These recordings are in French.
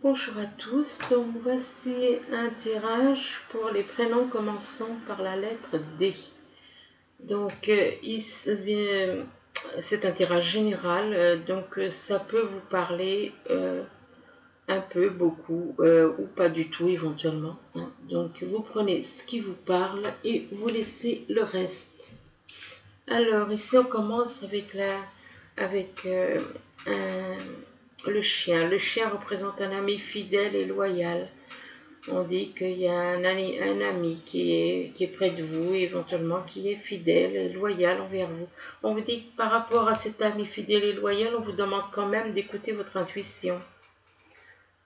Bonjour à tous, donc voici un tirage pour les prénoms commençant par la lettre D. Donc c'est un tirage général, ça peut vous parler un peu, beaucoup ou pas du tout éventuellement, hein. Donc vous prenez ce qui vous parle et vous laissez le reste. Alors ici on commence avec le chien. Le chien représente un ami fidèle et loyal. On dit qu'il y a un ami qui est près de vous, éventuellement qui est fidèle et loyal envers vous. On vous dit que par rapport à cet ami fidèle et loyal, on vous demande quand même d'écouter votre intuition.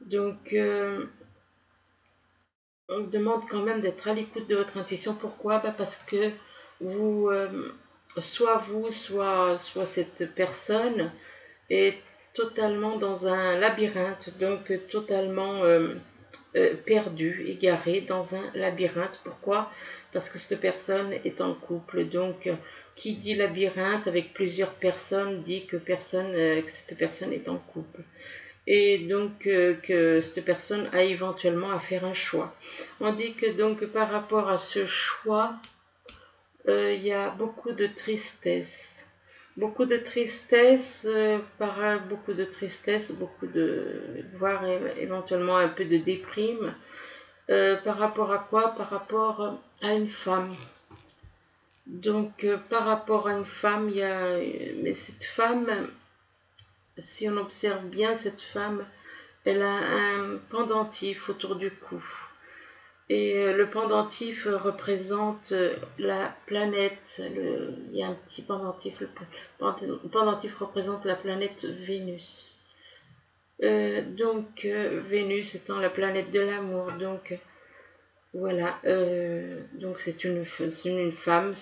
Donc, on vous demande quand même d'être à l'écoute de votre intuition. Pourquoi? Parce que vous, soit cette personne est totalement dans un labyrinthe, donc totalement perdu, égaré dans un labyrinthe. Pourquoi? Parce que cette personne est en couple. Donc, qui dit labyrinthe avec plusieurs personnes dit que cette personne est en couple. Et donc, que cette personne a éventuellement à faire un choix. On dit que donc, par rapport à ce choix, il y a beaucoup de tristesse. Beaucoup de tristesse, voire éventuellement un peu de déprime. Par rapport à quoi? Par rapport à une femme. Donc, par rapport à une femme, mais cette femme, si on observe bien cette femme, elle a un pendentif autour du cou. Et le pendentif représente la planète. Il y a un petit pendentif. Le pendentif représente la planète Vénus. Vénus étant la planète de l'amour. Donc, voilà. Donc, c'est une femme.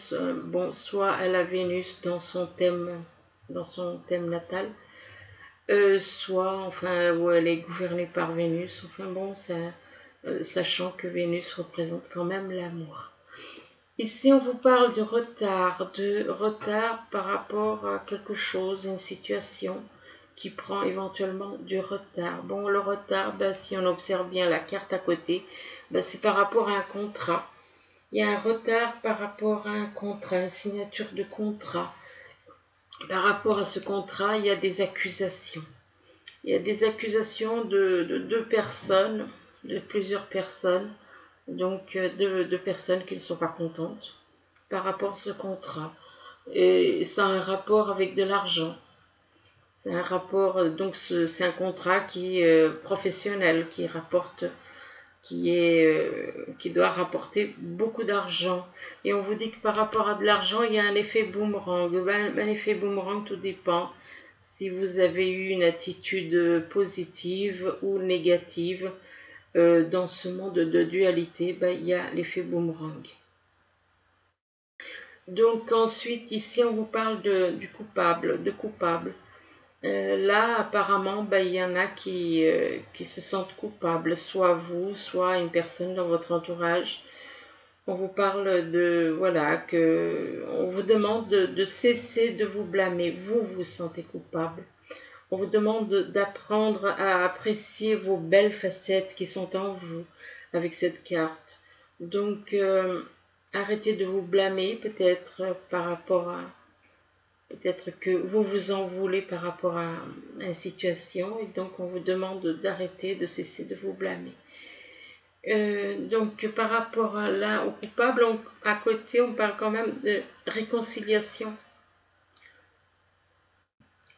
Bon, soit elle a Vénus dans son thème natal. Soit, enfin, où elle est gouvernée par Vénus. Enfin, bon, sachant que Vénus représente quand même l'amour. Ici, on vous parle de retard par rapport à quelque chose, une situation qui prend éventuellement du retard. Bon, le retard, si on observe bien la carte à côté, c'est par rapport à un contrat. Il y a un retard par rapport à un contrat, une signature de contrat. Par rapport à ce contrat, il y a des accusations. Il y a des accusations de deux personnes, de plusieurs personnes, donc de personnes qui ne sont pas contentes par rapport à ce contrat. Et ça a un rapport avec de l'argent. C'est un rapport, donc c'est un contrat qui est professionnel, qui doit rapporter beaucoup d'argent. Et on vous dit que par rapport à de l'argent, il y a un effet boomerang. Un effet boomerang, tout dépend si vous avez eu une attitude positive ou négative. Dans ce monde de dualité, il y a l'effet boomerang. Donc ensuite, ici, on vous parle de coupable. Là, apparemment, il y en a qui se sentent coupables, soit vous, soit une personne dans votre entourage. On vous parle on vous demande de cesser de vous blâmer. Vous vous sentez coupable. On vous demande d'apprendre à apprécier vos belles facettes qui sont en vous avec cette carte. Donc, arrêtez de vous blâmer peut-être par rapport à... Peut-être que vous vous en voulez par rapport à une situation et donc on vous demande d'arrêter, de cesser de vous blâmer. Donc par rapport au coupable, à côté on parle quand même de réconciliation.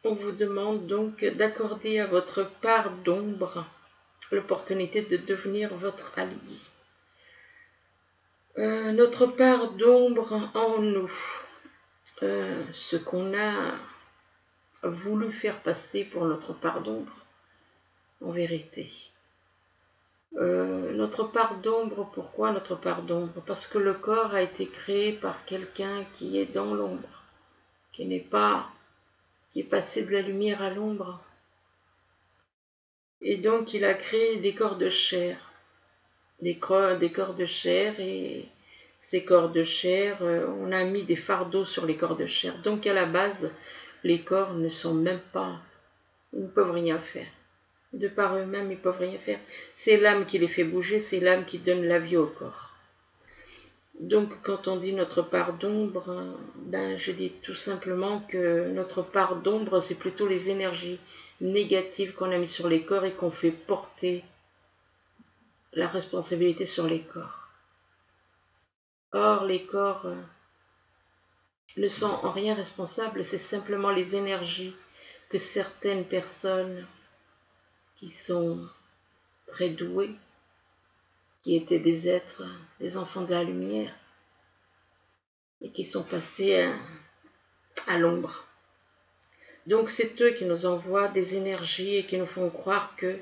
On vous demande donc d'accorder à votre part d'ombre l'opportunité de devenir votre allié. Notre part d'ombre en nous, ce qu'on a voulu faire passer pour notre part d'ombre, en vérité. Notre part d'ombre, pourquoi notre part d'ombre? Parce que le corps a été créé par quelqu'un qui est dans l'ombre, qui est passé de la lumière à l'ombre. Et donc il a créé des corps de chair, des corps de chair, et ces corps de chair, on a mis des fardeaux sur les corps de chair. Donc à la base, les corps ne sont même pas, ils ne peuvent rien faire. De par eux-mêmes, ils ne peuvent rien faire. C'est l'âme qui les fait bouger, c'est l'âme qui donne la vie au corps. Donc quand on dit notre part d'ombre, ben, je dis tout simplement que notre part d'ombre, c'est plutôt les énergies négatives qu'on a mis sur les corps et qu'on fait porter la responsabilité sur les corps. Or, les corps ne sont en rien responsables, c'est simplement les énergies que certaines personnes qui sont très douées, qui étaient des êtres, des enfants de la lumière, et qui sont passés à l'ombre. Donc c'est eux qui nous envoient des énergies et qui nous font croire que,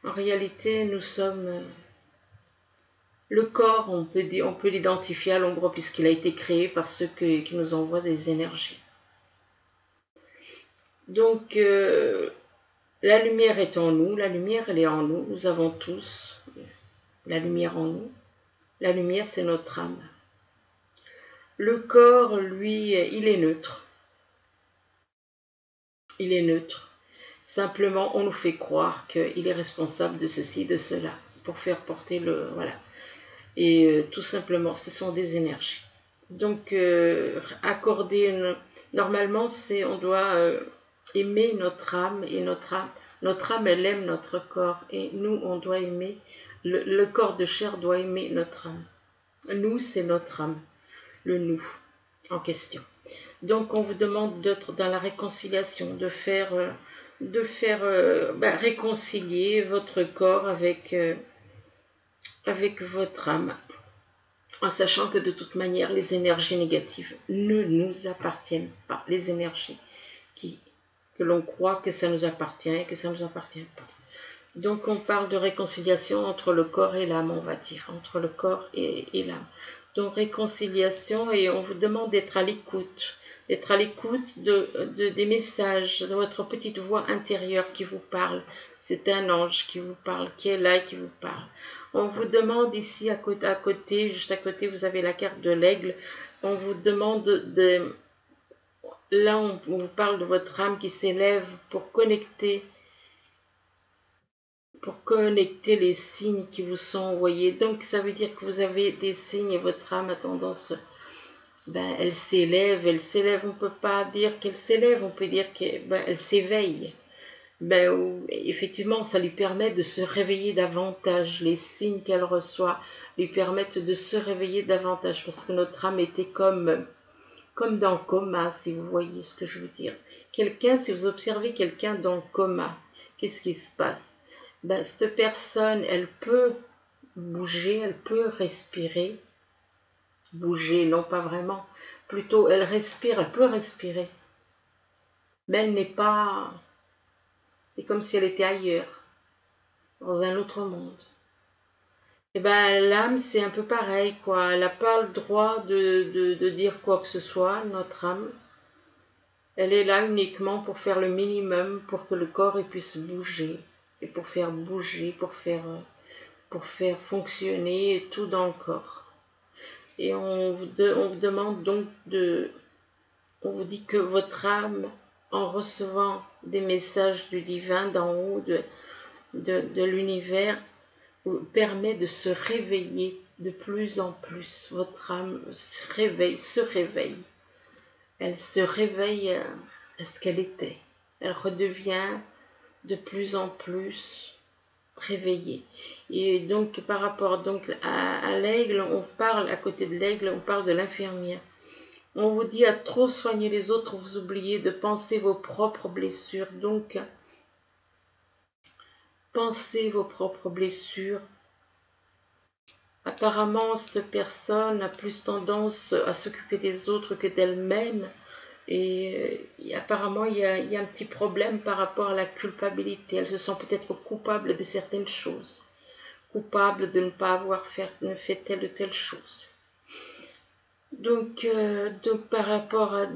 en réalité, nous sommes le corps, on peut l'identifier à l'ombre puisqu'il a été créé par ceux qui nous envoient des énergies. Donc la lumière est en nous, la lumière elle est en nous, nous avons tous la lumière en nous. La lumière c'est notre âme. Le corps, lui, il est neutre. Il est neutre. Simplement, on nous fait croire qu'il est responsable de ceci, de cela, pour faire porter le... Voilà. Et tout simplement, ce sont des énergies. Donc, accorder... Normalement, on doit aimer notre âme, et notre âme, elle aime notre corps. Et nous, on doit aimer... Le corps de chair doit aimer notre âme. Nous, c'est notre âme. Le nous en question. Donc on vous demande d'être dans la réconciliation, de faire réconcilier votre corps avec votre âme, en sachant que de toute manière les énergies négatives ne nous appartiennent pas, les énergies que l'on croit que ça nous appartient et que ça ne nous appartient pas. Donc on parle de réconciliation entre le corps et l'âme, on va dire, entre le corps et l'âme. Donc réconciliation, et on vous demande d'être à l'écoute des messages de votre petite voix intérieure qui vous parle. C'est un ange qui vous parle, qui est là et qui vous parle. On vous demande ici à côté, juste à côté, vous avez la carte de l'aigle. On vous demande là on vous parle de votre âme qui s'élève pour connecter les signes qui vous sont envoyés. Donc ça veut dire que vous avez des signes et votre âme a tendance, elle s'élève, on ne peut pas dire qu'elle s'élève, on peut dire qu'elle s'éveille. Effectivement, ça lui permet de se réveiller davantage. Les signes qu'elle reçoit lui permettent de se réveiller davantage parce que notre âme était comme dans le coma, si vous voyez ce que je veux dire. Si vous observez quelqu'un dans le coma, qu'est-ce qui se passe? Cette personne, elle peut bouger, elle peut respirer. Bouger, non pas vraiment. Plutôt, elle respire, elle peut respirer. Mais elle n'est pas... C'est comme si elle était ailleurs, dans un autre monde. Et l'âme, c'est un peu pareil, quoi. Elle n'a pas le droit de dire quoi que ce soit, notre âme. Elle est là uniquement pour faire le minimum, pour que le corps puisse bouger. Et pour faire bouger, pour faire fonctionner tout dans le corps. Et on vous demande donc on vous dit que votre âme, en recevant des messages du divin d'en haut de l'univers, vous permet de se réveiller de plus en plus. Votre âme se réveille. Elle se réveille à ce qu'elle était. Elle redevient de plus en plus réveillée. Et donc par rapport à l'aigle, on parle à côté de l'aigle, on parle de l'infirmière. On vous dit à trop soigner les autres, vous oubliez de penser vos propres blessures. Donc pensez vos propres blessures. Apparemment, cette personne a plus tendance à s'occuper des autres que d'elle-même. Et apparemment, il y a un petit problème par rapport à la culpabilité. Elle se sent peut-être coupable de certaines choses. Coupable de ne pas avoir fait telle ou telle chose. Donc par rapport à...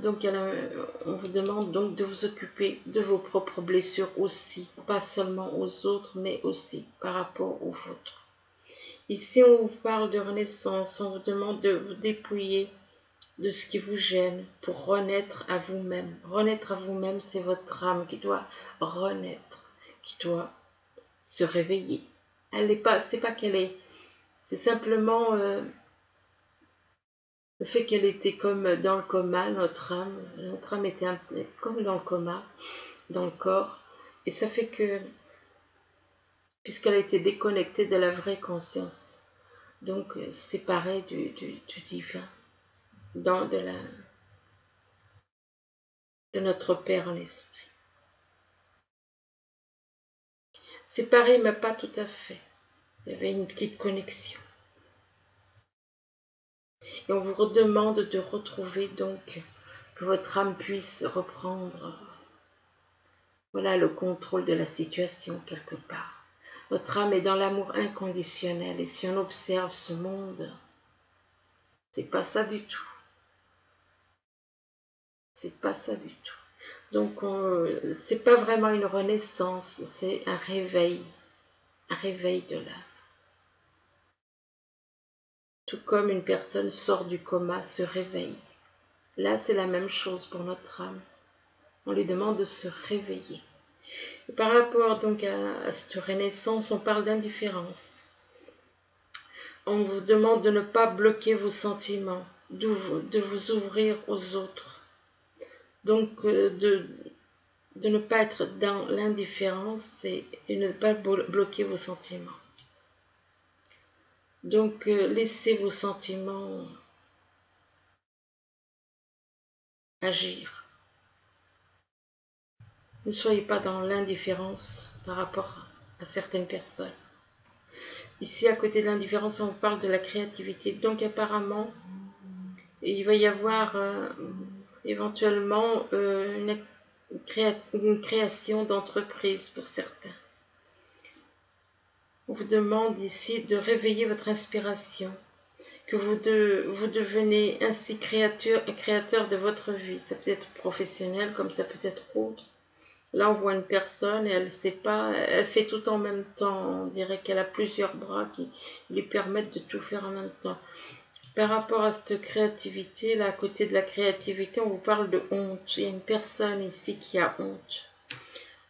on vous demande donc de vous occuper de vos propres blessures aussi. Pas seulement aux autres, mais aussi par rapport aux vôtres. Ici, on vous parle de renaissance. On vous demande de vous dépouiller de ce qui vous gêne pour renaître à vous-même. Renaître à vous-même, c'est votre âme qui doit renaître, qui doit se réveiller. Elle n'est pas, c'est pas qu'elle est, c'est simplement le fait qu'elle était comme dans le coma, notre âme était comme dans le coma, dans le corps, et ça fait que, puisqu'elle a été déconnectée de la vraie conscience, donc séparée du divin, de notre Père en esprit. Séparée, mais pas tout à fait. Il y avait une petite connexion. Et on vous redemande de retrouver donc que votre âme puisse reprendre, voilà, le contrôle de la situation quelque part. Votre âme est dans l'amour inconditionnel, et si on observe ce monde, c'est pas ça du tout. C'est pas ça du tout. Donc c'est pas vraiment une renaissance, c'est un réveil de l'âme. Tout comme une personne sort du coma, se réveille. Là, c'est la même chose pour notre âme. On lui demande de se réveiller. Et par rapport donc à cette renaissance, on parle d'indifférence. On vous demande de ne pas bloquer vos sentiments, de vous ouvrir aux autres. Donc de ne pas être dans l'indifférence et de ne pas bloquer vos sentiments. Donc laissez vos sentiments agir. Ne soyez pas dans l'indifférence par rapport à certaines personnes. Ici, à côté de l'indifférence, on parle de la créativité. Donc apparemment, il va y avoir éventuellement une création d'entreprise pour certains. On vous demande ici de réveiller votre inspiration, que vous devenez ainsi créateur de votre vie. Ça peut être professionnel comme ça peut être autre. Là, on voit une personne et elle ne sait pas, elle fait tout en même temps. On dirait qu'elle a plusieurs bras qui lui permettent de tout faire en même temps. Par rapport à cette créativité, là, à côté de la créativité, on vous parle de honte. Il y a une personne ici qui a honte.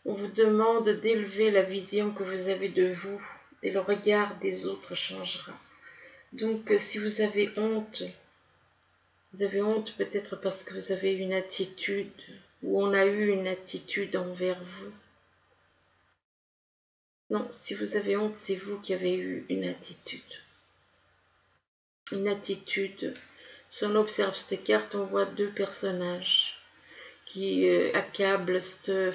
On vous demande d'élever la vision que vous avez de vous et le regard des autres changera. Donc, si vous avez honte peut-être parce que vous avez une attitude ou on a eu une attitude envers vous. Non, si vous avez honte, c'est vous qui avez eu une attitude. Une attitude. Si on observe cette carte, on voit deux personnages qui accablent cette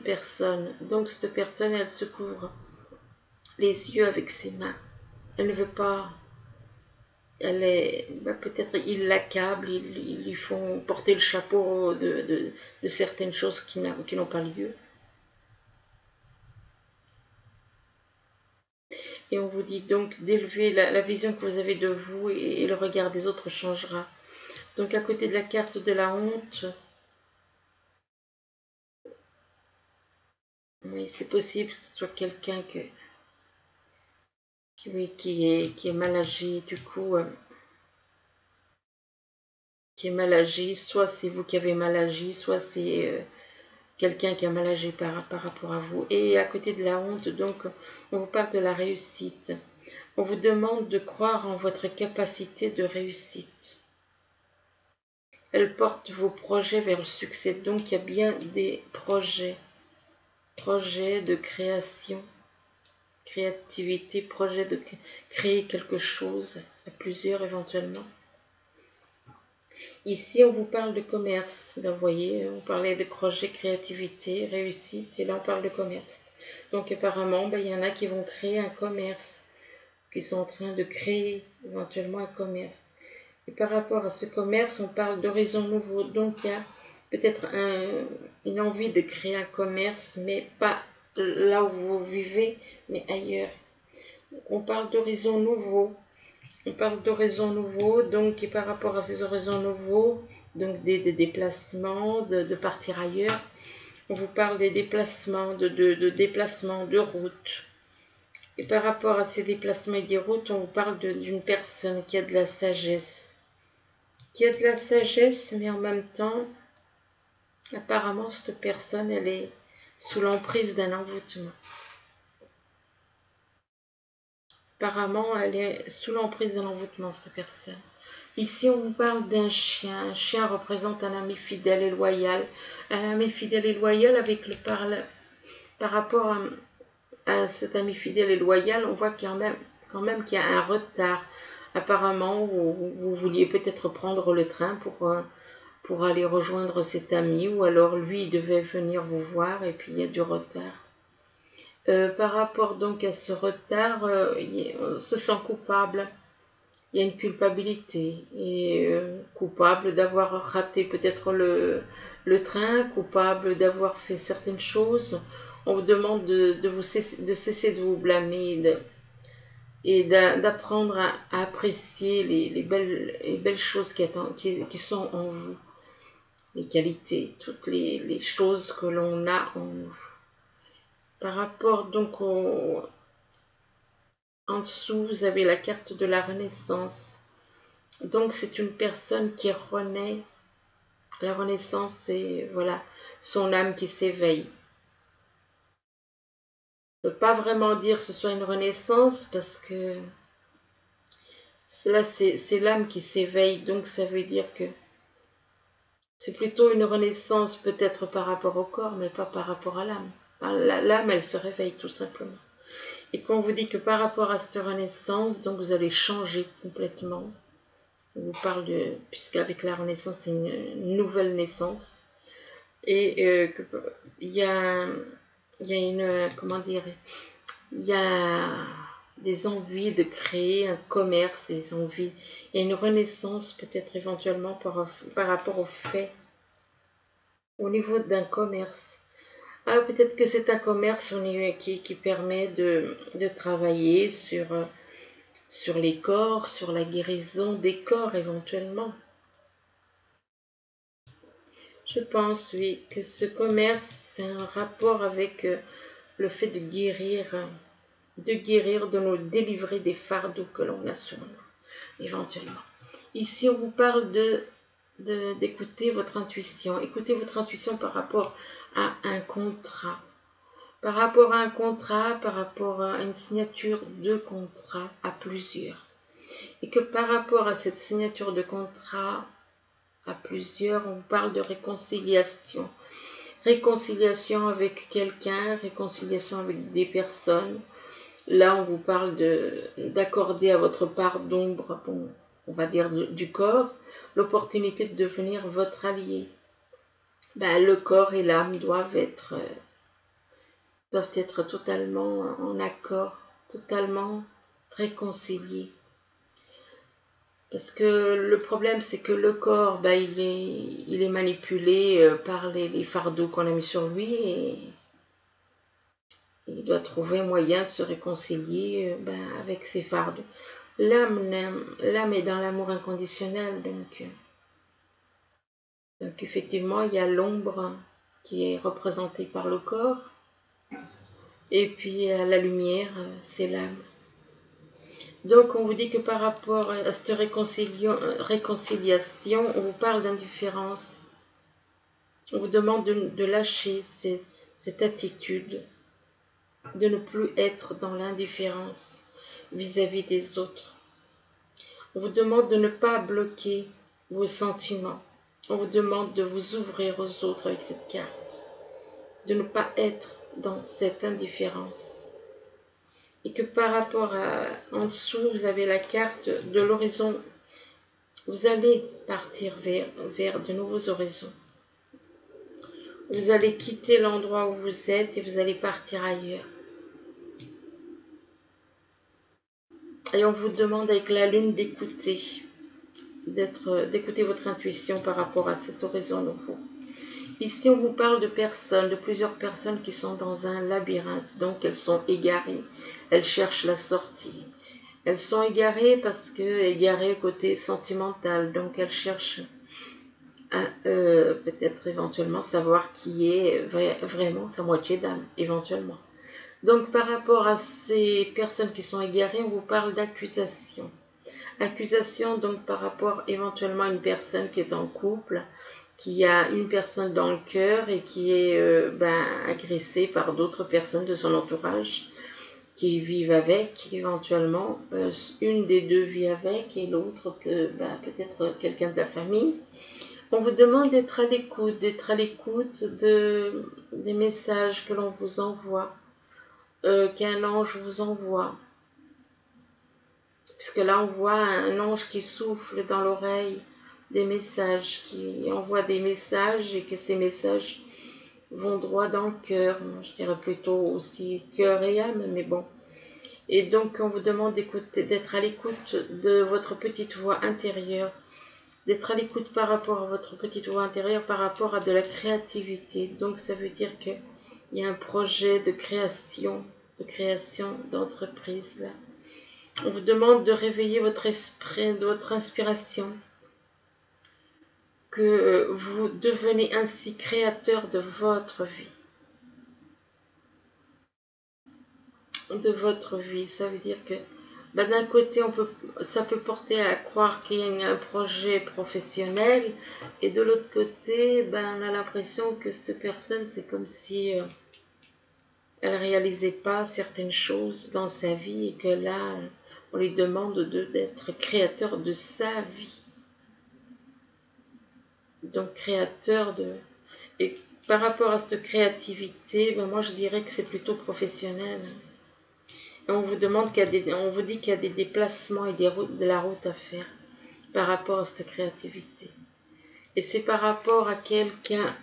personne. Donc cette personne, elle se couvre les yeux avec ses mains. Elle ne veut pas... peut-être ils l'accablent, ils lui font porter le chapeau de certaines choses qui n'ont pas lieu. Et on vous dit donc d'élever la vision que vous avez de vous et le regard des autres changera. Donc à côté de la carte de la honte, oui, c'est possible que ce soit quelqu'un qui est mal agi, du coup, qui est mal agi, soit c'est vous qui avez mal agi, soit c'est quelqu'un qui a mal agi par rapport à vous. Et à côté de la honte, donc, on vous parle de la réussite. On vous demande de croire en votre capacité de réussite. Elle porte vos projets vers le succès. Donc, il y a bien des projets de création, créativité, projet de créer quelque chose, à plusieurs éventuellement. Ici, on vous parle de commerce. Là, vous voyez, on parlait de projet, créativité, réussite, et là, on parle de commerce. Donc, apparemment, il y en a qui vont créer un commerce, qui sont en train de créer éventuellement un commerce. Et par rapport à ce commerce, on parle d'horizons nouveaux. Donc, il y a peut-être une envie de créer un commerce, mais pas là où vous vivez, mais ailleurs. On parle d'horizons nouveaux. On parle d'horizons nouveaux, donc, et par rapport à ces horizons nouveaux, donc des déplacements, de partir ailleurs, on vous parle des déplacements, de déplacements, de routes. Et par rapport à ces déplacements et des routes, on vous parle d'une personne qui a de la sagesse. Qui a de la sagesse, mais en même temps, apparemment, cette personne, elle est sous l'emprise d'un envoûtement. Apparemment, elle est sous l'emprise de l'envoûtement, cette personne. Ici, on vous parle d'un chien. Un chien représente un ami fidèle et loyal. Un ami fidèle et loyal avec par rapport à cet ami fidèle et loyal, on voit quand même qu'il y a un retard. Apparemment, vous vouliez peut-être prendre le train pour aller rejoindre cet ami, ou alors lui devait venir vous voir et puis il y a du retard. Par rapport donc à ce retard, on se sent coupable. Il y a une culpabilité et coupable d'avoir raté peut-être le train, coupable d'avoir fait certaines choses. On vous demande de cesser de vous blâmer et d'apprendre à apprécier les belles choses qui sont en vous, les qualités, toutes les choses que l'on a en nous. Par rapport donc en dessous, vous avez la carte de la Renaissance. Donc c'est une personne qui renaît. La Renaissance, c'est voilà, son âme qui s'éveille. On ne peut pas vraiment dire que ce soit une renaissance parce que là, c'est l'âme qui s'éveille. Donc ça veut dire que c'est plutôt une renaissance peut-être par rapport au corps, mais pas par rapport à l'âme. L'âme, elle se réveille tout simplement. Et quand on vous dit que par rapport à cette renaissance, donc vous allez changer complètement. On vous parle puisqu'avec la renaissance, c'est une nouvelle naissance. Et il y a une, comment dire, il y a des envies de créer un commerce, des envies, il y a une renaissance peut-être éventuellement par rapport au fait, au niveau d'un commerce. Ah, peut-être que c'est un commerce qui permet de travailler sur les corps, sur la guérison des corps éventuellement. Je pense, oui, que ce commerce, c'est un rapport avec le fait de nous délivrer des fardeaux que l'on a sur nous, éventuellement. Ici, on vous parle d'écouter votre intuition. Écoutez votre intuition par rapport à un contrat. Par rapport à un contrat, par rapport à une signature de contrat à plusieurs. Et que par rapport à cette signature de contrat à plusieurs, on vous parle de réconciliation. Réconciliation avec quelqu'un, réconciliation avec des personnes. Là, on vous parle d'accorder à votre part d'ombre, bon, on va dire du corps, l'opportunité de devenir votre allié. Ben, le corps et l'âme doivent être totalement en accord, totalement réconciliés. Parce que le problème, c'est que le corps, ben, il est manipulé par les fardeaux qu'on a mis sur lui et il doit trouver moyen de se réconcilier avec ses fardeaux. L'âme est dans l'amour inconditionnel, donc effectivement, il y a l'ombre qui est représentée par le corps, et puis la lumière, c'est l'âme. Donc on vous dit que par rapport à cette réconciliation, on vous parle d'indifférence. On vous demande de lâcher cette attitude, de ne plus être dans l'indifférence vis-à-vis des autres. On vous demande de ne pas bloquer vos sentiments. On vous demande de vous ouvrir aux autres avec cette carte. De ne pas être dans cette indifférence. Et que par rapport en dessous, vous avez la carte de l'horizon. Vous allez partir vers de nouveaux horizons. Vous allez quitter l'endroit où vous êtes et vous allez partir ailleurs. Et on vous demande avec la lune d'écouter votre intuition par rapport à cet horizon nouveau. Ici, on vous parle de plusieurs personnes qui sont dans un labyrinthe, donc elles sont égarées, elles cherchent la sortie. Elles sont égarées côté sentimental, donc elles cherchent à peut-être éventuellement savoir qui est vraiment sa moitié d'âme, éventuellement. Donc par rapport à ces personnes qui sont égarées, on vous parle d'accusation. Accusation donc par rapport éventuellement à une personne qui est en couple, qui a une personne dans le cœur et qui est agressée par d'autres personnes de son entourage, qui vivent avec, éventuellement. Une des deux vit avec et l'autre, peut-être quelqu'un de la famille. On vous demande d'être à l'écoute des messages que l'on vous envoie, qu'un ange vous envoie. Puisque là, on voit un ange qui souffle dans l'oreille des messages, qui envoie des messages et que ces messages vont droit dans le cœur. Je dirais plutôt aussi cœur et âme, mais bon. Et donc, on vous demande d'être à l'écoute de votre petite voix intérieure, d'être à l'écoute par rapport à votre petite voix intérieure, par rapport à de la créativité. Donc, ça veut dire qu'il y a un projet de création d'entreprise là. On vous demande de réveiller votre esprit, de votre inspiration, que vous devenez ainsi créateur de votre vie. De votre vie, ça veut dire que d'un côté, ça peut porter à croire qu'il y a un projet professionnel, et de l'autre côté, on a l'impression que cette personne, c'est comme si elle ne réalisait pas certaines choses dans sa vie, et que là, on lui demande d'être créateur de sa vie. Donc créateur de... Et par rapport à cette créativité, moi je dirais que c'est plutôt professionnel. Et on vous demande on vous dit qu'il y a des déplacements et de la route à faire par rapport à cette créativité. Et c'est par rapport à quelqu'un,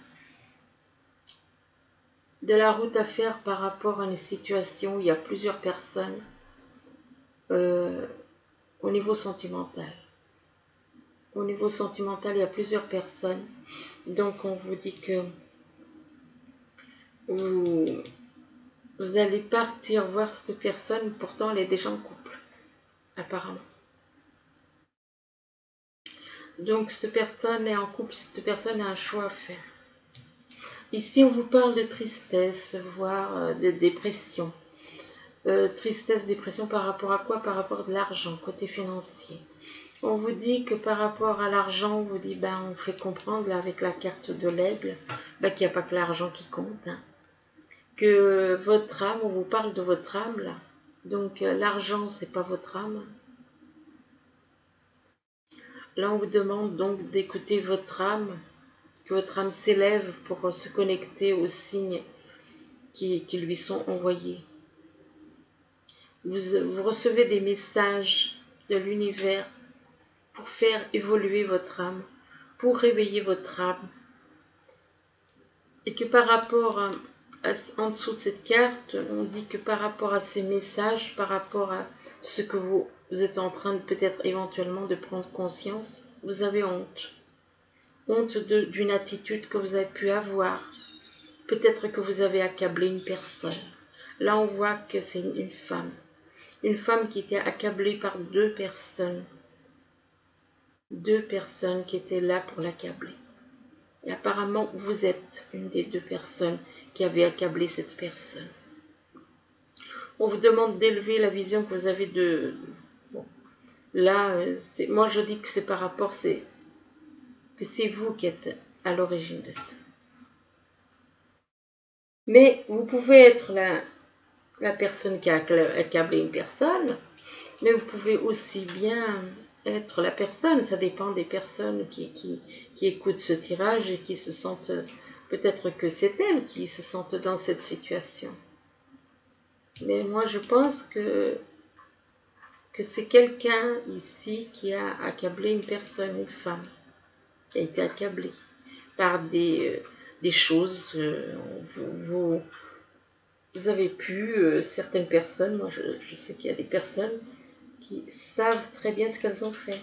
de la route à faire par rapport à une situation où il y a plusieurs personnes au niveau sentimental. Au niveau sentimental, il y a plusieurs personnes. Donc on vous dit que vous allez partir voir cette personne, pourtant elle est déjà en couple, apparemment. Donc cette personne est en couple, cette personne a un choix à faire. Ici on vous parle de tristesse, voire de dépression. Tristesse, dépression par rapport à quoi? Par rapport à de l'argent, côté financier. On vous dit que par rapport à l'argent, on vous dit, on fait comprendre là, avec la carte de l'aigle, qu'il n'y a pas que l'argent qui compte. Hein. Que votre âme, on vous parle de votre âme là. Donc l'argent, c'est pas votre âme. Là, on vous demande donc d'écouter votre âme, que votre âme s'élève pour se connecter aux signes qui lui sont envoyés. Vous recevez des messages de l'univers pour faire évoluer votre âme, pour réveiller votre âme. Et que par rapport en dessous de cette carte, on dit que par rapport à ces messages, par rapport à ce que vous êtes en train de peut-être éventuellement de prendre conscience, vous avez honte. Honte d'une attitude que vous avez pu avoir. Peut-être que vous avez accablé une personne. Là, on voit que c'est une femme. Une femme qui était accablée par deux personnes. Deux personnes qui étaient là pour l'accabler. Et apparemment, vous êtes une des deux personnes qui avait accablé cette personne. On vous demande d'élever la vision que vous avez de... Bon, là, moi je dis que c'est par rapport, que c'est vous qui êtes à l'origine de ça. Mais vous pouvez être la personne qui a accablé une personne, mais vous pouvez aussi bien être la personne. Ça dépend des personnes qui écoutent ce tirage et qui se sentent, peut-être que c'est elles qui se sentent dans cette situation. Mais moi je pense que c'est quelqu'un ici qui a accablé une personne, une femme, qui a été accablée par des choses. Vous avez pu, certaines personnes, moi je sais qu'il y a des personnes qui savent très bien ce qu'elles ont fait.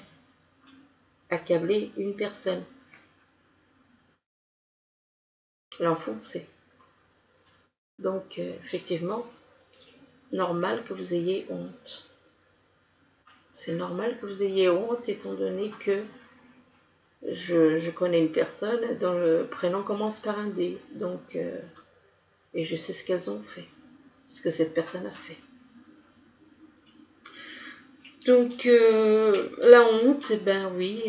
Accabler une personne. L'enfoncer. Donc, effectivement, normal que vous ayez honte. C'est normal que vous ayez honte étant donné que je connais une personne dont le prénom commence par un D. Donc, et je sais ce qu'elles ont fait. Ce que cette personne a fait. Donc, la honte, oui,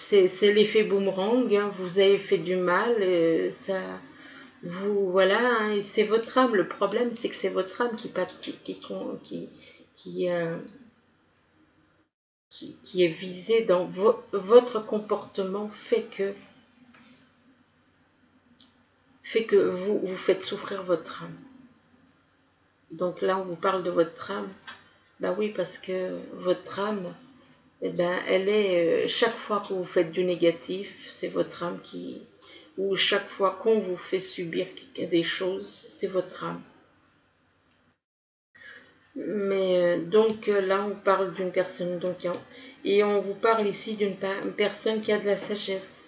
c'est l'effet boomerang. Hein, vous avez fait du mal, vous, voilà, hein, et c'est votre âme. Le problème, c'est que c'est votre âme qui, euh, qui est visée dans votre comportement fait que vous faites souffrir votre âme. Donc là, on vous parle de votre âme. Ben oui, parce que votre âme, eh ben, elle est, chaque fois que vous faites du négatif, c'est votre âme ou chaque fois qu'on vous fait subir des choses, c'est votre âme. Mais donc là, on parle d'une personne, et on vous parle ici d'une personne qui a de la sagesse.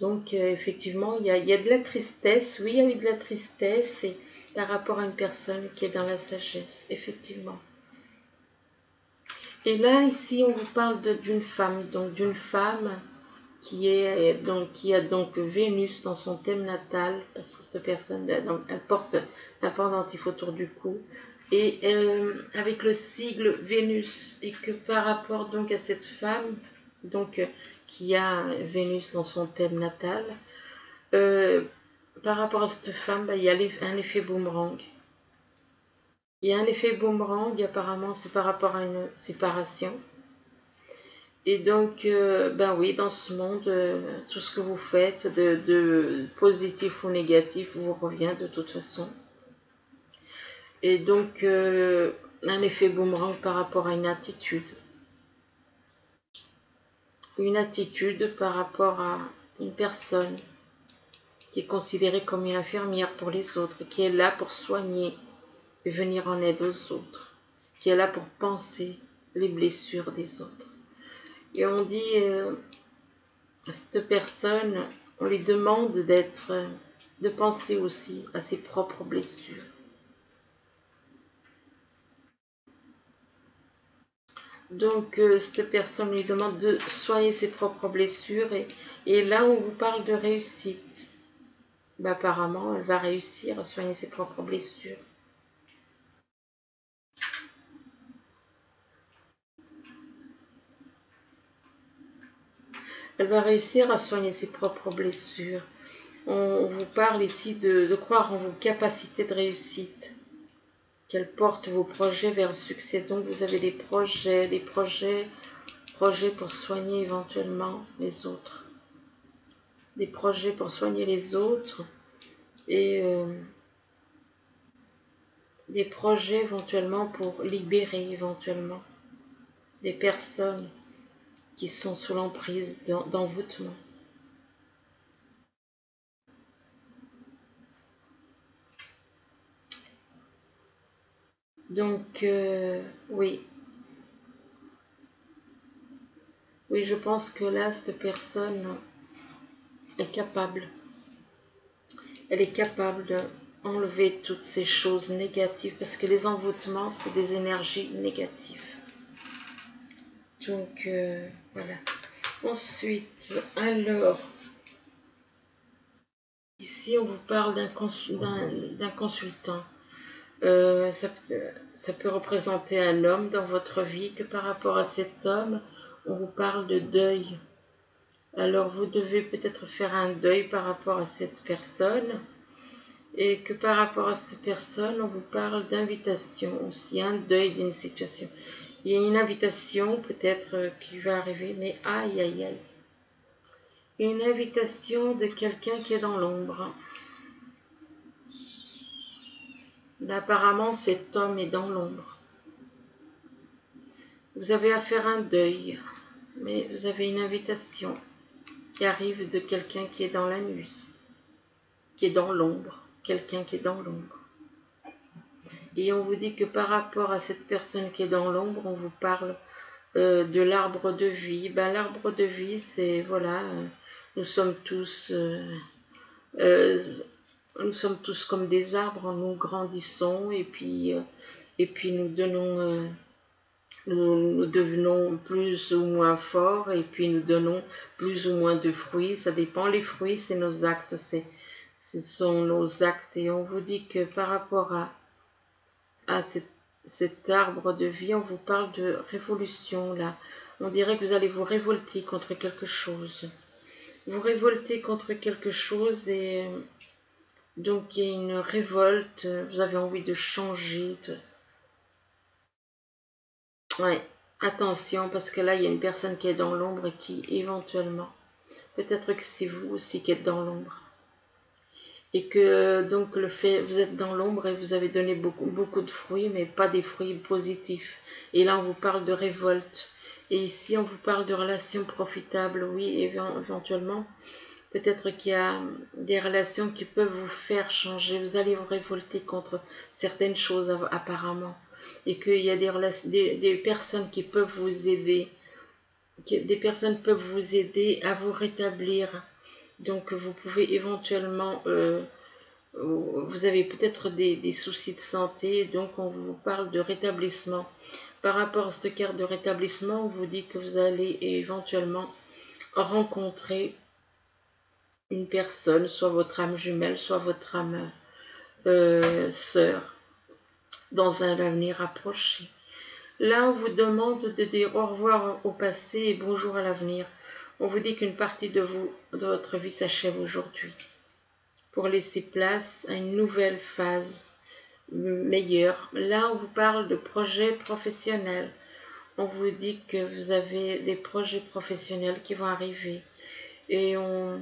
Donc effectivement, il y a de la tristesse, oui, il y a eu de la tristesse et, par rapport à une personne qui est dans la sagesse, effectivement. Et là, ici, on vous parle d'une femme, donc d'une femme qui a donc Vénus dans son thème natal, parce que cette personne, donc, elle porte un pendentif autour du cou, et avec le sigle Vénus, et que par rapport donc à cette femme, donc qui a Vénus dans son thème natal, euh, par rapport à cette femme, bah, il y a un effet boomerang. Il y a un effet boomerang, apparemment, c'est par rapport à une séparation. Et donc, ben oui, dans ce monde, tout ce que vous faites, de positif ou négatif, vous revient de toute façon. Et donc, un effet boomerang par rapport à une attitude. Une attitude par rapport à une personne qui est considérée comme une infirmière pour les autres, qui est là pour soigner et venir en aide aux autres, qui est là pour penser les blessures des autres. Et on dit, cette personne, on lui demande de penser aussi à ses propres blessures. Donc, cette personne lui demande de soigner ses propres blessures et là, on vous parle de réussite. Ben, apparemment, elle va réussir à soigner ses propres blessures. Elle va réussir à soigner ses propres blessures. On vous parle ici de croire en vos capacités de réussite, qu'elle porte vos projets vers le succès. Donc vous avez des projets pour soigner éventuellement les autres. Des projets pour soigner les autres et des projets éventuellement pour libérer éventuellement des personnes qui sont sous l'emprise d'envoûtement. Donc oui, je pense que là, cette personne est capable. Elle est capable d'enlever toutes ces choses négatives parce que les envoûtements, c'est des énergies négatives. Donc voilà. Ensuite, alors, ici on vous parle d'un consultant. Ça peut représenter un homme dans votre vie, que par rapport à cet homme, on vous parle de deuil. Alors vous devez peut-être faire un deuil par rapport à cette personne, et que par rapport à cette personne, on vous parle d'invitation aussi, un deuil d'une situation. Il y a une invitation peut-être qui va arriver, mais aïe aïe aïe. Une invitation de quelqu'un qui est dans l'ombre. Apparemment, cet homme est dans l'ombre. Vous avez à faire un deuil, mais vous avez une invitation qui arrive de quelqu'un qui est dans la nuit, qui est dans l'ombre, quelqu'un qui est dans l'ombre. Et on vous dit que par rapport à cette personne qui est dans l'ombre, on vous parle de l'arbre de vie. Ben, l'arbre de vie, c'est, voilà, nous sommes tous... euh, nous sommes tous comme des arbres, nous grandissons et puis nous donnons, nous devenons plus ou moins forts et puis nous donnons plus ou moins de fruits. Ça dépend. Les fruits, c'est nos actes, ce sont nos actes. Et on vous dit que par rapport à cet arbre de vie, on vous parle de révolution là. On dirait que vous allez vous révolter contre quelque chose. Vous révoltez contre quelque chose et Donc il y a une révolte, vous avez envie de changer. Ouais, attention parce que là il y a une personne qui est dans l'ombre et qui éventuellement, peut-être que c'est vous aussi qui êtes dans l'ombre. Et que donc le fait, vous êtes dans l'ombre et vous avez donné beaucoup de fruits, mais pas des fruits positifs. Et là on vous parle de révolte. Et ici on vous parle de relations profitables, oui, éventuellement. Peut-être qu'il y a des relations qui peuvent vous faire changer. Vous allez vous révolter contre certaines choses apparemment. Et qu'il y a des personnes qui peuvent vous aider. Des personnes peuvent vous aider à vous rétablir. Donc vous pouvez éventuellement... vous avez peut-être des soucis de santé. Donc on vous parle de rétablissement. Par rapport à cette carte de rétablissement, on vous dit que vous allez éventuellement rencontrer une personne, soit votre âme jumelle, soit votre âme sœur, dans un avenir approché. Là, on vous demande de dire au revoir au passé et bonjour à l'avenir. On vous dit qu'une partie de votre vie s'achève aujourd'hui pour laisser place à une nouvelle phase meilleure. Là, on vous parle de projets professionnels. On vous dit que vous avez des projets professionnels qui vont arriver et on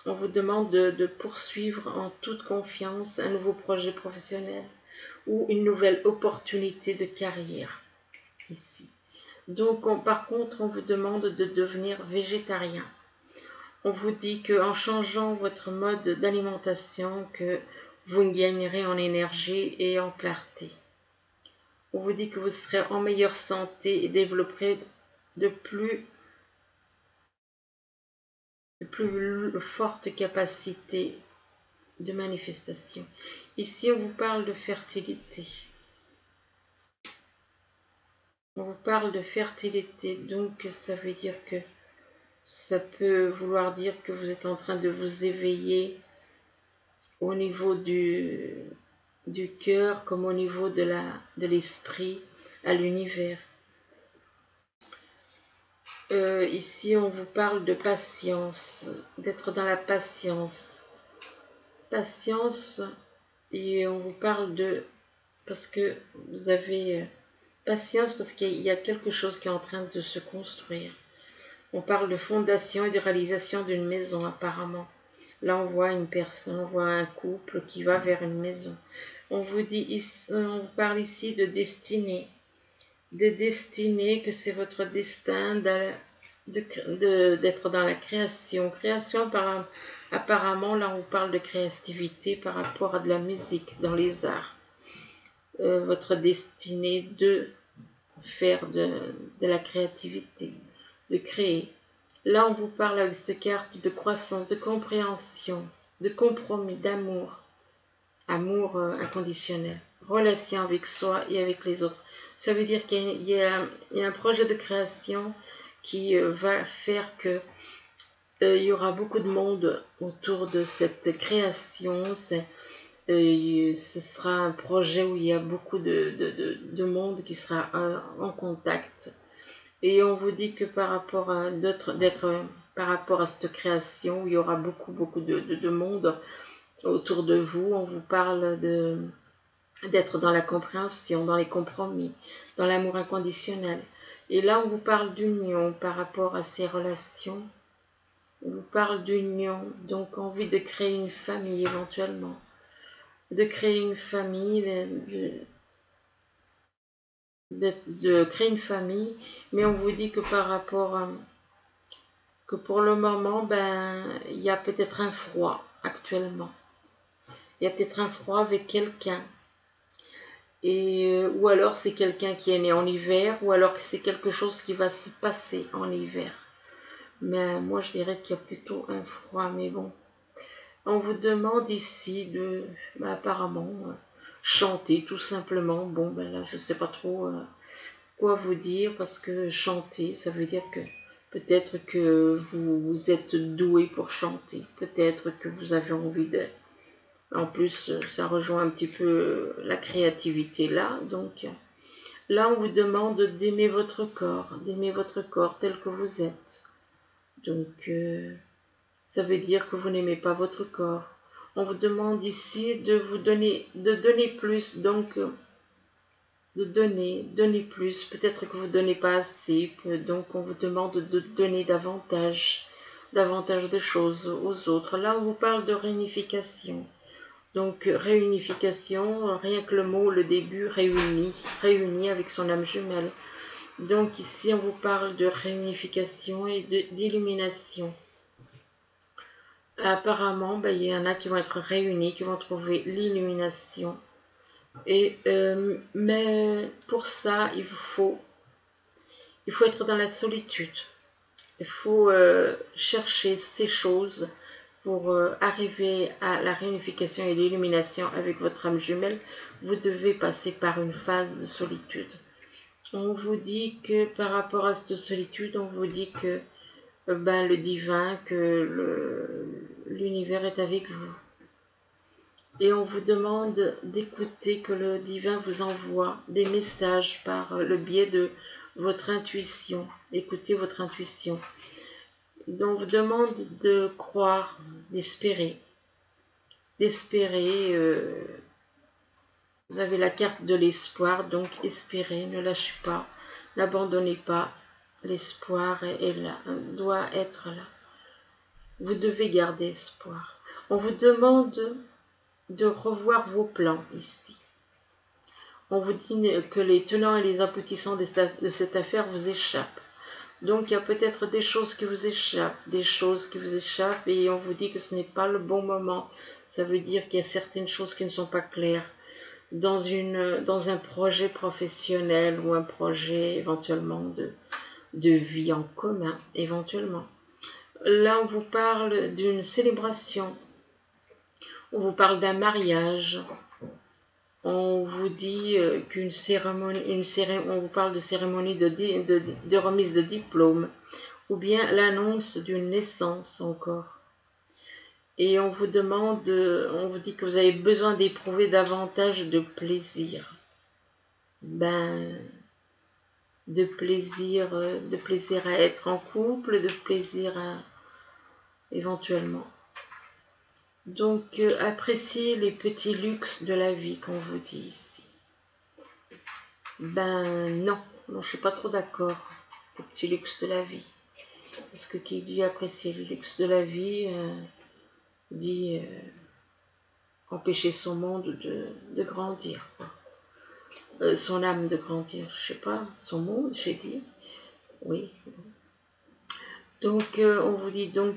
vous demande de poursuivre en toute confiance un nouveau projet professionnel ou une nouvelle opportunité de carrière ici. Donc, par contre, on vous demande de devenir végétarien. On vous dit qu'en changeant votre mode d'alimentation, que vous gagnerez en énergie et en clarté. On vous dit que vous serez en meilleure santé et développerez de plus fortes capacités de manifestation. Ici, on vous parle de fertilité. On vous parle de fertilité, donc ça veut dire que ça peut vouloir dire que vous êtes en train de vous éveiller au niveau du cœur comme au niveau de l'esprit, à l'univers. Ici, on vous parle de patience, d'être dans la patience. Patience, et on vous parle de... Parce que vous avez patience, parce qu'il y a quelque chose qui est en train de se construire. On parle de fondation et de réalisation d'une maison, apparemment. Là, on voit une personne, on voit un couple qui va vers une maison. On vous parle ici de destinée. De destinée, que c'est votre destin d'être dans la création. Création, apparemment, là, on parle de créativité par rapport à de la musique, dans les arts. Votre destinée de faire de la créativité, de créer. Là, on vous parle avec cette carte de croissance, de compréhension, de compromis, d'amour, amour inconditionnel, relation avec soi et avec les autres. Ça veut dire qu'il y a un projet de création qui va faire que il y aura beaucoup de monde autour de cette création. Ce sera un projet où il y a beaucoup de monde qui sera en contact. Et on vous dit que par rapport à par rapport à cette création, où il y aura beaucoup de monde autour de vous, on vous parle d'être dans la compréhension, dans les compromis, dans l'amour inconditionnel. Et là, on vous parle d'union par rapport à ces relations. On vous parle d'union, donc envie de créer une famille éventuellement. De créer une famille, de créer une famille, mais on vous dit que par rapport à, que pour le moment, ben, il y a peut-être un froid actuellement. Il y a peut-être un froid avec quelqu'un. Et, ou alors c'est quelqu'un qui est né en hiver, ou alors c'est quelque chose qui va se passer en hiver. Mais moi je dirais qu'il y a plutôt un froid, mais bon. On vous demande ici de, ben, apparemment, chanter tout simplement. Bon, ben là je sais pas trop quoi vous dire, parce que chanter, ça veut dire que peut-être que vous êtes doué pour chanter, peut-être que vous avez envie de... En plus, ça rejoint un petit peu la créativité là, donc là on vous demande d'aimer votre corps tel que vous êtes. Donc ça veut dire que vous n'aimez pas votre corps. On vous demande ici de donner plus, donc de donner plus. Peut-être que vous ne donnez pas assez, donc on vous demande de donner davantage de choses aux autres. Là, on vous parle de réunification. Donc, réunification, rien que le mot, le début, réuni avec son âme jumelle. Donc, ici, on vous parle de réunification et d'illumination. Apparemment, il y en a qui vont être réunis, qui vont trouver l'illumination. Mais pour ça, il faut être dans la solitude. Il faut chercher ces choses pour arriver à la réunification et l'illumination avec votre âme jumelle. Vous devez passer par une phase de solitude. On vous dit que par rapport à cette solitude, on vous dit que le divin, que l'univers est avec vous. Et on vous demande d'écouter que le divin vous envoie des messages par le biais de votre intuition. Écoutez votre intuition. Donc, on vous demande de croire, d'espérer. Vous avez la carte de l'espoir, donc espérez, ne lâchez pas, n'abandonnez pas. L'espoir est là, doit être là. Vous devez garder espoir. On vous demande de revoir vos plans ici. On vous dit que les tenants et les aboutissants de cette affaire vous échappent. Donc il y a peut-être des choses qui vous échappent, et on vous dit que ce n'est pas le bon moment. Ça veut dire qu'il y a certaines choses qui ne sont pas claires dans un projet professionnel ou un projet éventuellement de vie en commun, éventuellement. Là, on vous parle d'une célébration, on vous parle d'un mariage, on vous dit qu'une cérémonie, on vous parle de cérémonie de remise de diplôme, ou bien l'annonce d'une naissance encore. Et on vous dit que vous avez besoin d'éprouver davantage de plaisir. De plaisir à être en couple, de plaisir éventuellement. Donc, appréciez les petits luxes de la vie qu'on vous dit ici. Non, je suis pas trop d'accord. Les petits luxes de la vie. Parce que qui dit apprécier les luxes de la vie, dit empêcher son monde de grandir. Son âme de grandir, je sais pas, son monde, j'ai dit. Oui. Donc, on vous dit donc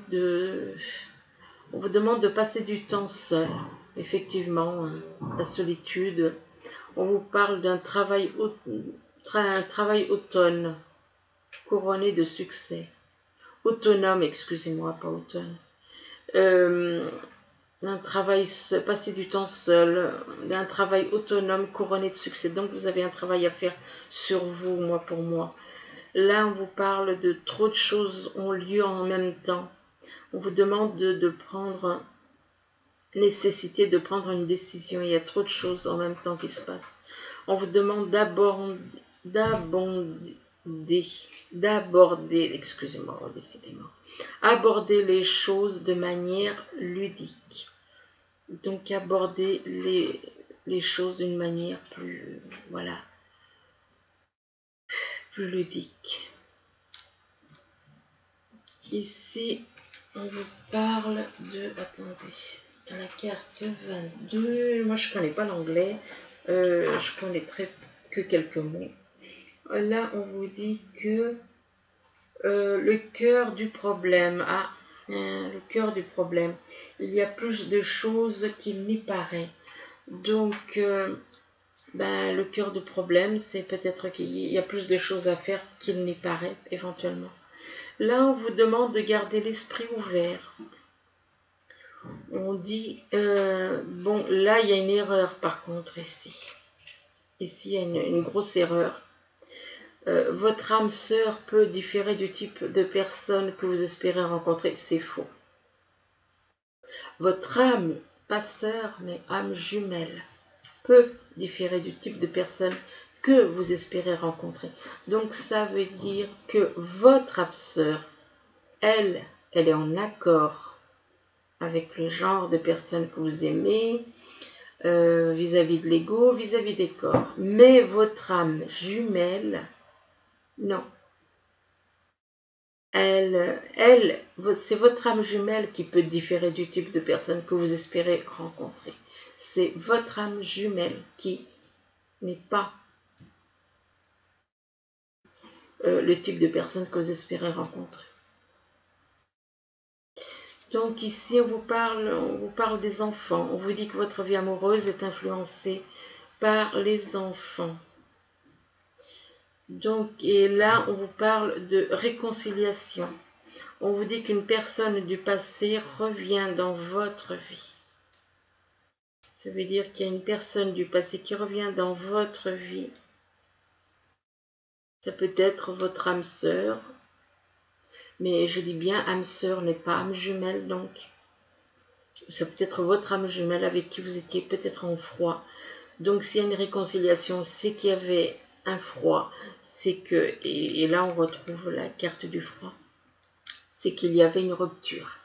on vous demande de passer du temps seul, effectivement, la solitude. On vous parle d'un travail autonome, couronné de succès. Autonome, excusez-moi, pas automne. Passer du temps seul, d'un travail autonome couronné de succès. Donc vous avez un travail à faire sur vous, moi pour moi. Là, on vous parle de trop de choses ont lieu en même temps. On vous demande nécessité de prendre une décision. Il y a trop de choses en même temps qui se passent. On vous demande aborder les choses de manière ludique. Donc aborder les choses d'une manière plus ludique. Ici, on vous parle à la carte 22, moi je connais pas l'anglais, je connais que quelques mots. Là, on vous dit que le cœur du problème, le cœur du problème, il y a plus de choses qu'il n'y paraît. Donc, le cœur du problème, c'est peut-être qu'il y a plus de choses à faire qu'il n'y paraît, éventuellement. Là, on vous demande de garder l'esprit ouvert. On dit, là, il y a une erreur par contre ici. Ici, il y a une grosse erreur. Votre âme sœur peut différer du type de personne que vous espérez rencontrer. C'est faux. Votre âme, pas sœur, mais âme jumelle, peut différer du type de personne que vous espérez rencontrer. Donc, ça veut dire que votre âme sœur, elle est en accord avec le genre de personne que vous aimez, vis-à-vis de l'ego, vis-à-vis des corps. Mais votre âme jumelle, non. C'est votre âme jumelle qui peut différer du type de personne que vous espérez rencontrer. C'est votre âme jumelle qui n'est pas le type de personne que vous espérez rencontrer. Donc ici, on vous parle des enfants. On vous dit que votre vie amoureuse est influencée par les enfants. Donc, et là, on vous parle de réconciliation. On vous dit qu'une personne du passé revient dans votre vie. Ça veut dire qu'il y a une personne du passé qui revient dans votre vie. Ça peut être votre âme sœur, mais je dis bien âme sœur n'est pas âme jumelle, donc ça peut être votre âme jumelle avec qui vous étiez peut-être en froid. Donc s'il y a une réconciliation, c'est qu'il y avait un froid, c'est que, et là on retrouve la carte du froid, c'est qu'il y avait une rupture.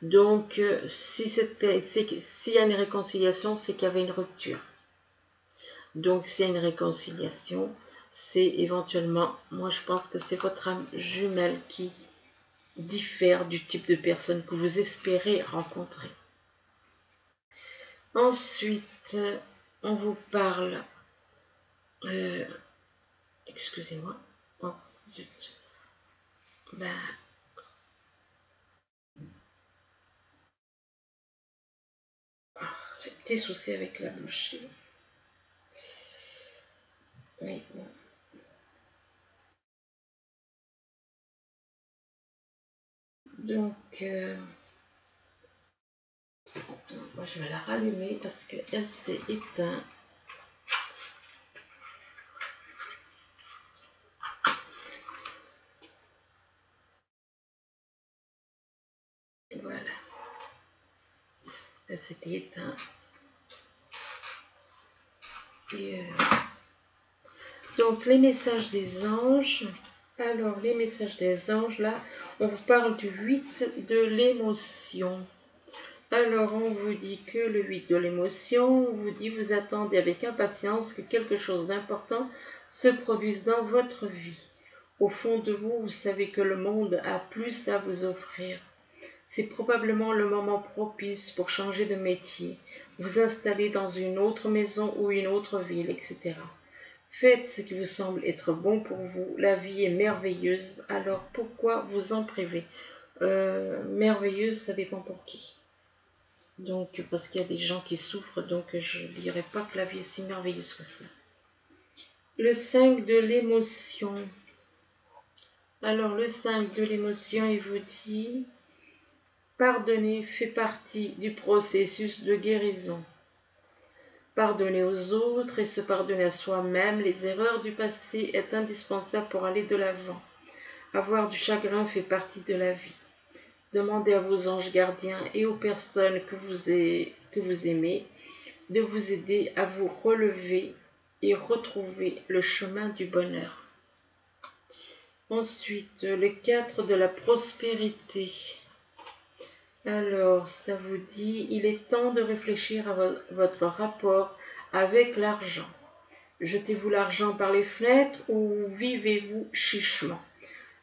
Donc s'il y a une réconciliation, c'est qu'il y avait une rupture. Donc s'il y a une réconciliation, c'est éventuellement, moi je pense que c'est votre âme jumelle qui diffère du type de personne que vous espérez rencontrer. Ensuite, on vous parle, excusez-moi, oh, zut, ben, j'ai des soucis avec la bouche. Oui, bon. Donc, moi je vais la rallumer parce qu'elle s'est éteinte. Voilà, elle s'était éteinte. Et donc les messages des anges. Alors les messages des anges, là, on vous parle du 8 de l'émotion. Alors on vous dit que le 8 de l'émotion, on vous dit vous attendez avec impatience que quelque chose d'important se produise dans votre vie. Au fond de vous, vous savez que le monde a plus à vous offrir. C'est probablement le moment propice pour changer de métier, vous installer dans une autre maison ou une autre ville, etc. Faites ce qui vous semble être bon pour vous. La vie est merveilleuse, alors pourquoi vous en priver? Merveilleuse, ça dépend pour qui. Donc, parce qu'il y a des gens qui souffrent, donc je ne dirais pas que la vie est si merveilleuse que ça. Le 5 de l'émotion. Alors, le 5 de l'émotion, il vous dit... Pardonner fait partie du processus de guérison. Pardonner aux autres et se pardonner à soi-même les erreurs du passé est indispensable pour aller de l'avant. Avoir du chagrin fait partie de la vie. Demandez à vos anges gardiens et aux personnes que vous aimez de vous aider à vous relever et retrouver le chemin du bonheur. Ensuite, le 4 de la prospérité. Alors, ça vous dit, il est temps de réfléchir à votre rapport avec l'argent. Jetez-vous l'argent par les fenêtres ou vivez-vous chichement?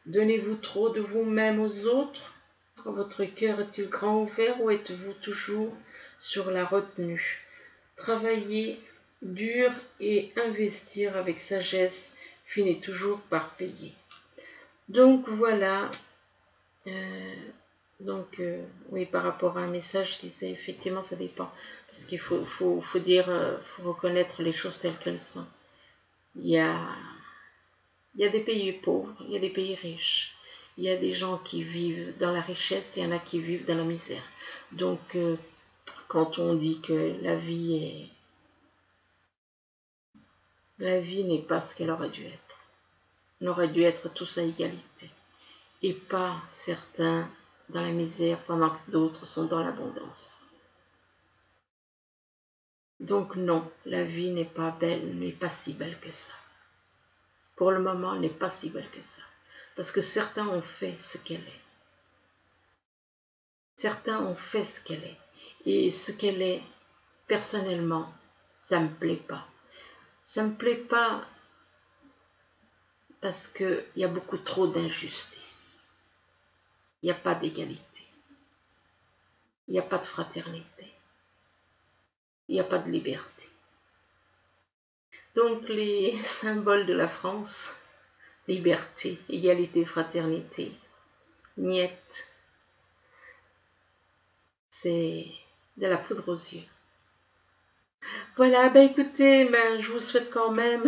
Donnez-vous trop de vous-même aux autres? Votre cœur est-il grand ouvert ou êtes-vous toujours sur la retenue? Travailler dur et investir avec sagesse finit toujours par payer. Donc voilà. Oui, par rapport à un message, je disais effectivement ça dépend. Parce qu'il faut reconnaître les choses telles qu'elles sont. Il y a des pays pauvres, il y a des pays riches. Il y a des gens qui vivent dans la richesse et il y en a qui vivent dans la misère. Donc, quand on dit que la vie n'est pas ce qu'elle aurait dû être. On aurait dû être tous à égalité. Et pas certains dans la misère pendant que d'autres sont dans l'abondance. Donc non, la vie n'est pas belle, n'est pas si belle que ça. Pour le moment, elle n'est pas si belle que ça. Parce que certains ont fait ce qu'elle est. Certains ont fait ce qu'elle est. Et ce qu'elle est, personnellement, ça me plaît pas. Ça me plaît pas parce qu'il y a beaucoup trop d'injustice. Il n'y a pas d'égalité. Il n'y a pas de fraternité. Il n'y a pas de liberté. Donc les symboles de la France, liberté, égalité, fraternité, niet, c'est de la poudre aux yeux. Voilà, ben écoutez, ben, je vous souhaite quand même,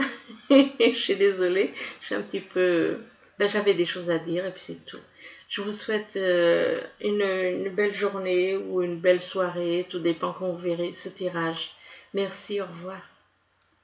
je suis désolée, je suis un petit peu, ben, j'avais des choses à dire et puis c'est tout. Je vous souhaite une belle journée ou une belle soirée, tout dépend quand vous verrez ce tirage. Merci, au revoir.